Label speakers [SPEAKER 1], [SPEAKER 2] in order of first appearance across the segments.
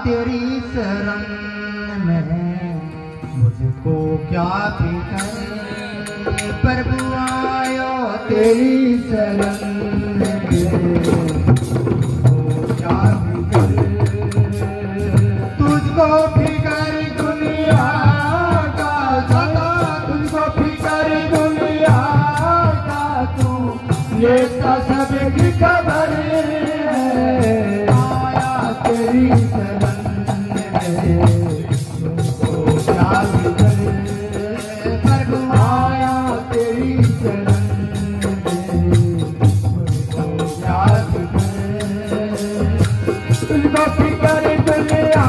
[SPEAKER 1] तेरी शरण में मुझको क्या फिकर, प्रभु आयो तेरी शरण में मुझको क्या फिकर, तुझको फिकर दुनिया का सदा, तुझको फिकर दुनिया का, तू लेता सबकी खबर है, आया तेरी शरण में मुझको क्या फिकर, प्रभु आया तेरी शरण में मुझको क्या फिकर, तुझको फिकर दुनिया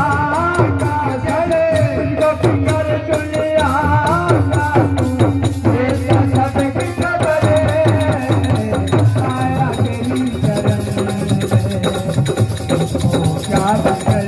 [SPEAKER 1] का चले, तुझको फिकर दुनिया का, तू लेता सबकी खबर है, आया तेरी शरण में मुझको क्या फिकर,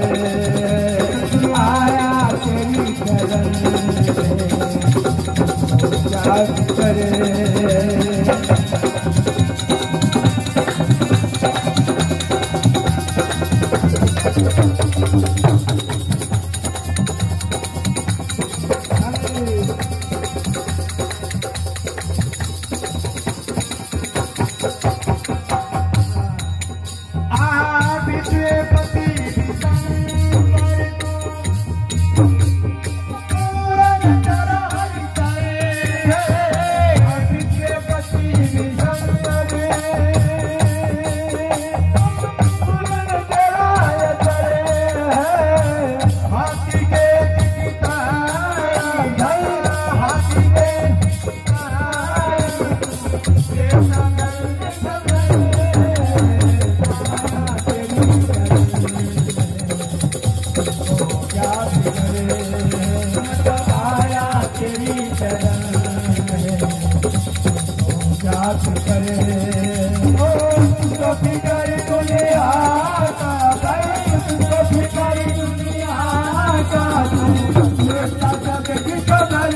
[SPEAKER 1] आया तेरी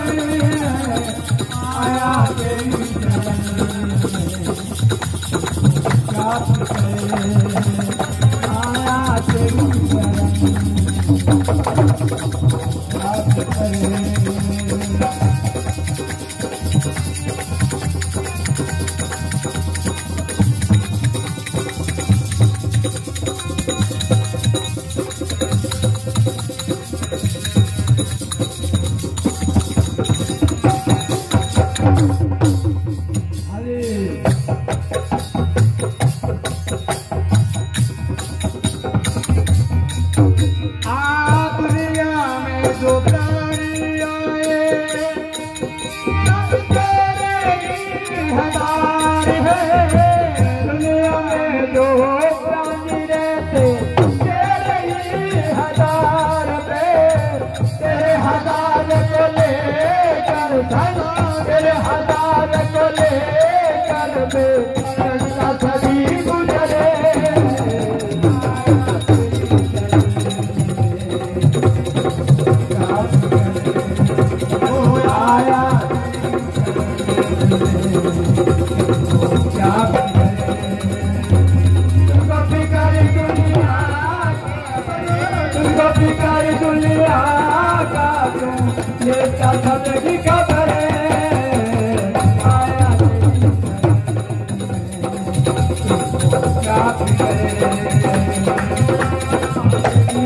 [SPEAKER 1] शरण में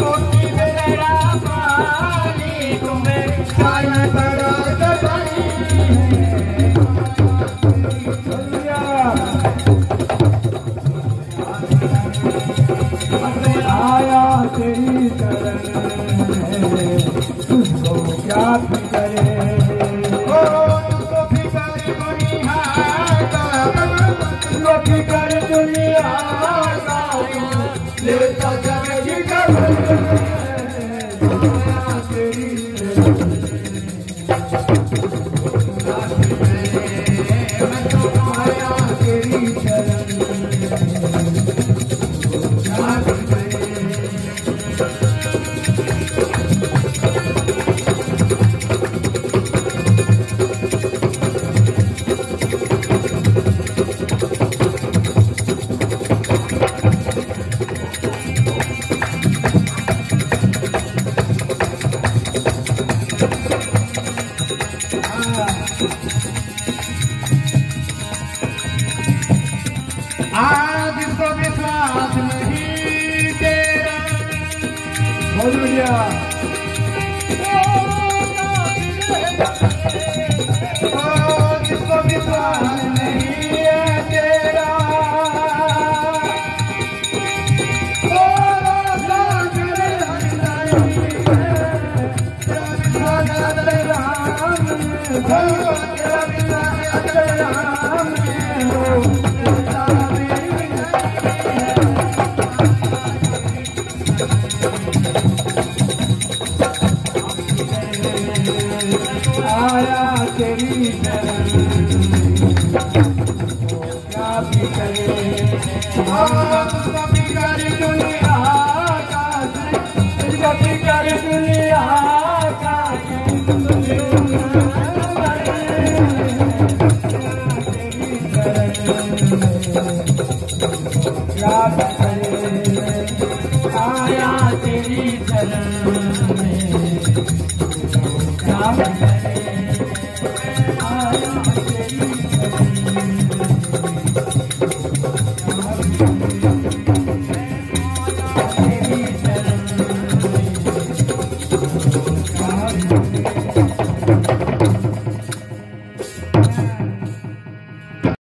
[SPEAKER 1] क्या फिकर। आज जिसको विश्वास नहीं तेरा, बहुत बढ़िया। जिसको विश्वास नहीं है तेरा, आया तेरी शरण, क्या भी करे तुझको बिगाड़ी दुनिया का, तुझको बिगाड़ी दुनिया का, क्या भी करे आया तेरी शरण में, क्या भी करे।